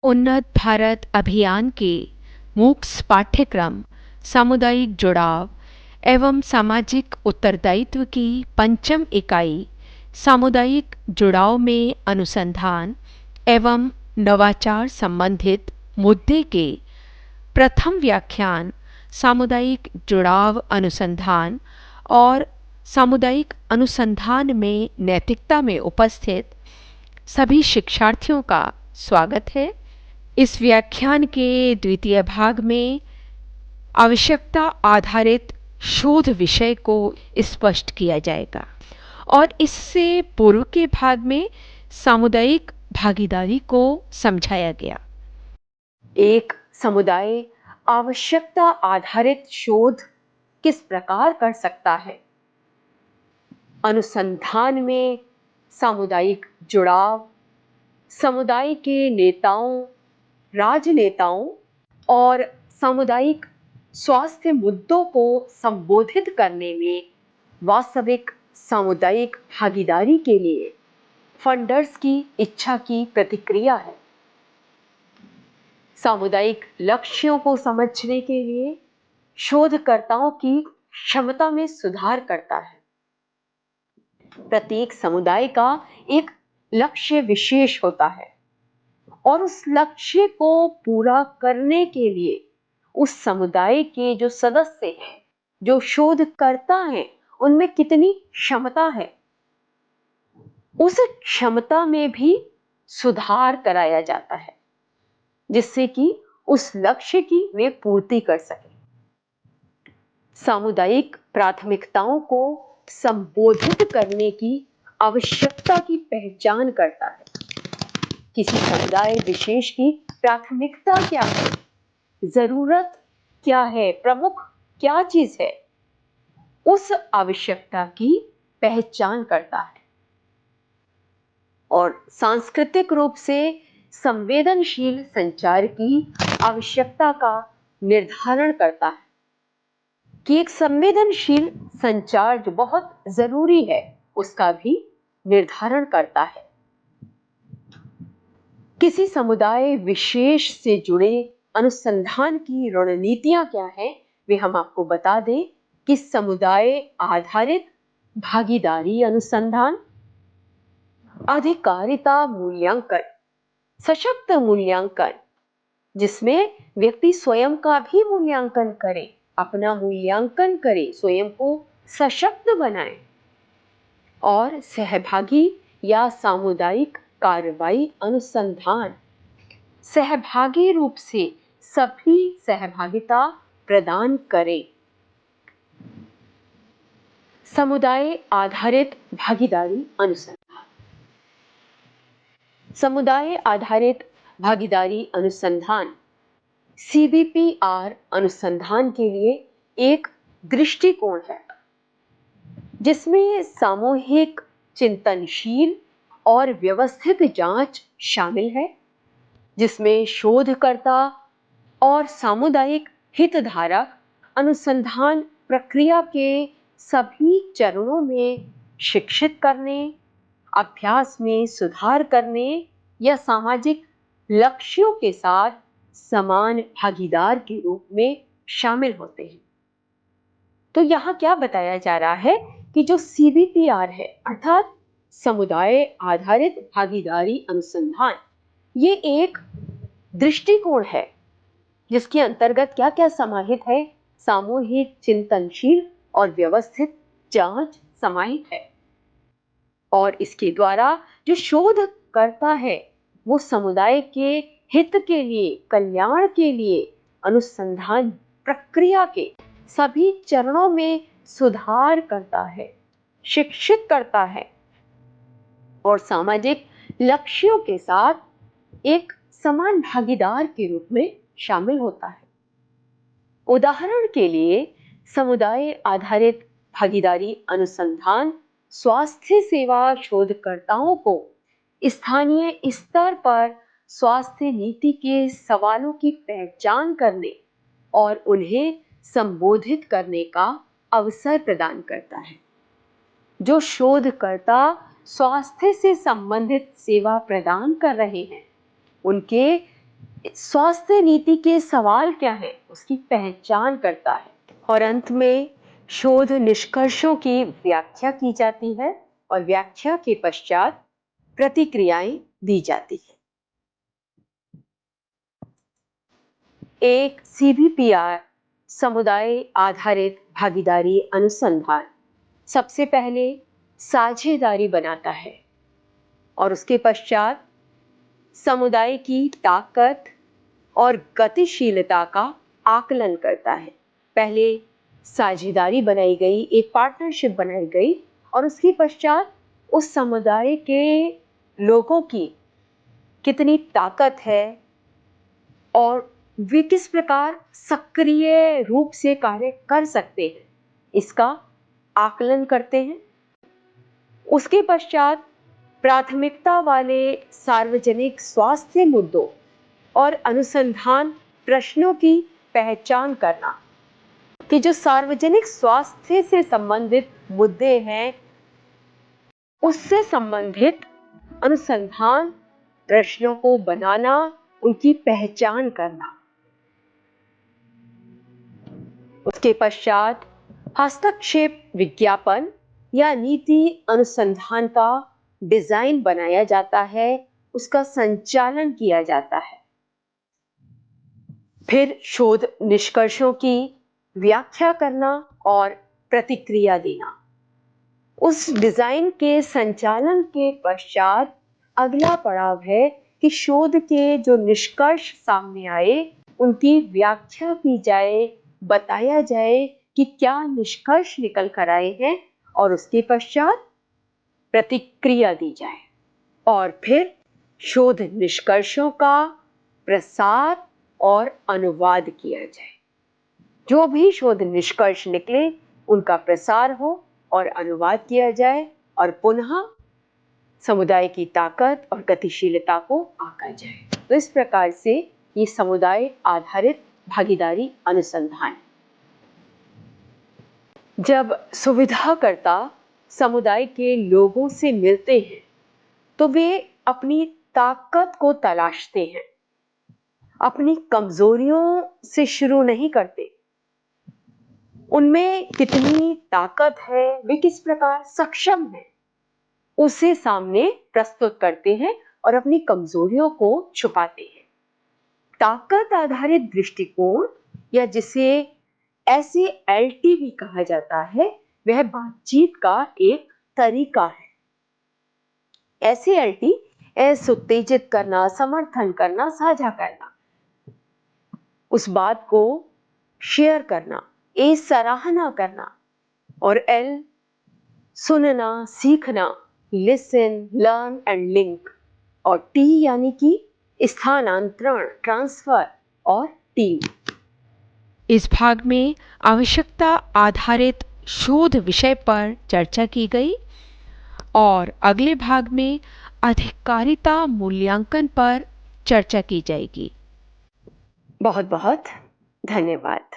उन्नत भारत अभियान के मूक्स पाठ्यक्रम सामुदायिक जुड़ाव एवं सामाजिक उत्तरदायित्व की पंचम इकाई सामुदायिक जुड़ाव में अनुसंधान एवं नवाचार संबंधित मुद्दे के प्रथम व्याख्यान सामुदायिक जुड़ाव अनुसंधान और सामुदायिक अनुसंधान में नैतिकता में उपस्थित सभी शिक्षार्थियों का स्वागत है। इस व्याख्यान के द्वितीय भाग में आवश्यकता आधारित शोध विषय को स्पष्ट किया जाएगा और इससे पूर्व के भाग में सामुदायिक भागीदारी को समझाया गया। एक समुदाय आवश्यकता आधारित शोध किस प्रकार कर सकता है? अनुसंधान में सामुदायिक जुड़ाव, समुदाय के नेताओं, राजनेताओं और सामुदायिक स्वास्थ्य मुद्दों को संबोधित करने में वास्तविक सामुदायिक भागीदारी के लिए फंडर्स की इच्छा की प्रतिक्रिया है। सामुदायिक लक्ष्यों को समझने के लिए शोधकर्ताओं की क्षमता में सुधार करता है। प्रत्येक समुदाय का एक लक्ष्य विशेष होता है और उस लक्ष्य को पूरा करने के लिए उस समुदाय के जो सदस्य हैं, जो शोधकर्ता हैं, उनमें कितनी क्षमता है, उस क्षमता में भी सुधार कराया जाता है जिससे कि उस लक्ष्य की वे पूर्ति कर सके। सामुदायिक प्राथमिकताओं को संबोधित करने की आवश्यकता की पहचान करता है। किसी समुदाय विशेष की प्राथमिकता क्या है, जरूरत क्या है, प्रमुख क्या चीज है, उस आवश्यकता की पहचान करता है और सांस्कृतिक रूप से संवेदनशील संचार की आवश्यकता का निर्धारण करता है कि एक संवेदनशील संचार जो बहुत जरूरी है उसका भी निर्धारण करता है। किसी समुदाय विशेष से जुड़े अनुसंधान की रणनीतियां क्या हैं, वे हम आपको बता दें कि समुदाय आधारित भागीदारी अनुसंधान, अधिकारिता मूल्यांकन, सशक्त मूल्यांकन जिसमें व्यक्ति स्वयं का भी मूल्यांकन करे, अपना मूल्यांकन करे, स्वयं को सशक्त बनाए, और सहभागी या सामुदायिक कार्रवाई अनुसंधान, सहभागी रूप से सभी सहभागिता प्रदान करे। समुदाय आधारित भागीदारी अनुसंधान। समुदाय आधारित भागीदारी अनुसंधान CBPR अनुसंधान के लिए एक दृष्टिकोण है जिसमें सामूहिक, चिंतनशील और व्यवस्थित जांच शामिल है, जिसमें शोधकर्ता और सामुदायिक हितधारक अनुसंधान प्रक्रिया के सभी चरणों में शिक्षित करने, अभ्यास में सुधार करने या सामाजिक लक्ष्यों के साथ समान भागीदार के रूप में शामिल होते हैं। तो यहाँ क्या बताया जा रहा है कि जो CBPR है अर्थात समुदाय आधारित भागीदारी अनुसंधान, ये एक दृष्टिकोण है जिसके अंतर्गत क्या क्या समाहित है? सामूहिक, चिंतनशील और व्यवस्थित जांच समाहित है और इसके द्वारा जो शोध करता है वो समुदाय के हित के लिए, कल्याण के लिए अनुसंधान प्रक्रिया के सभी चरणों में सुधार करता है, शिक्षित करता है और सामाजिक लक्ष्यों के साथ एक समान भागीदार के रूप में शामिल होता है। उदाहरण के लिए समुदाय आधारित भागीदारी अनुसंधान स्वास्थ्य सेवा शोधकर्ताओं को स्थानीय स्तर पर स्वास्थ्य नीति के सवालों की पहचान करने और उन्हें संबोधित करने का अवसर प्रदान करता है। जो शोधकर्ता स्वास्थ्य से संबंधित सेवा प्रदान कर रहे हैं, उनके स्वास्थ्य नीति के सवाल क्या है उसकी पहचान करता है, और अंत में शोध निष्कर्षों की व्याख्या की जाती है और व्याख्या के पश्चात प्रतिक्रियाएं दी जाती है। एक CBPR समुदाय आधारित भागीदारी अनुसंधान सबसे पहले साझेदारी बनाता है और उसके पश्चात समुदाय की ताकत और गतिशीलता का आकलन करता है। पहले साझेदारी बनाई गई, एक पार्टनरशिप बनाई गई और उसके पश्चात उस समुदाय के लोगों की कितनी ताकत है और वे किस प्रकार सक्रिय रूप से कार्य कर सकते हैं, इसका आकलन करते हैं। उसके पश्चात प्राथमिकता वाले सार्वजनिक स्वास्थ्य मुद्दों और अनुसंधान प्रश्नों की पहचान करना कि जो सार्वजनिक स्वास्थ्य से संबंधित मुद्दे हैं, उससे संबंधित अनुसंधान प्रश्नों को बनाना, उनकी पहचान करना। उसके पश्चात हस्तक्षेप विज्ञापन या नीति अनुसंधान का डिजाइन बनाया जाता है, उसका संचालन किया जाता है। फिर शोध निष्कर्षों की व्याख्या करना और प्रतिक्रिया देना। उस डिजाइन के संचालन के पश्चात अगला पड़ाव है कि शोध के जो निष्कर्ष सामने आए उनकी व्याख्या की जाए, बताया जाए कि क्या निष्कर्ष निकल कर आए हैं और उसके पश्चात प्रतिक्रिया दी जाए और फिर शोध निष्कर्षों का प्रसार और अनुवाद किया जाए। जो भी शोध निष्कर्ष निकले उनका प्रसार हो और अनुवाद किया जाए और पुनः समुदाय की ताकत और गतिशीलता को आंका जाए। तो इस प्रकार से ये समुदाय आधारित भागीदारी अनुसंधान। जब सुविधाकर्ता समुदाय के लोगों से मिलते हैं तो वे अपनी ताकत को तलाशते हैं, अपनी कमजोरियों से शुरू नहीं करते। उनमें कितनी ताकत है, वे किस प्रकार सक्षम हैं, उसे सामने प्रस्तुत करते हैं और अपनी कमजोरियों को छुपाते हैं। ताकत आधारित दृष्टिकोण या जिसे SALT भी कहा जाता है, वह बातचीत का एक तरीका है। SALT एस उत्तेजित करना, समर्थन करना, साझा करना, उस बात को शेयर करना, ए सराहना करना, और L सुनना, सीखना, लिसन, लर्न एंड लिंक, और T यानी कि स्थानांतरण, ट्रांसफर और टीम। इस भाग में आवश्यकता आधारित शोध विषय पर चर्चा की गई और अगले भाग में अधिकारिता मूल्यांकन पर चर्चा की जाएगी। बहुत बहुत धन्यवाद।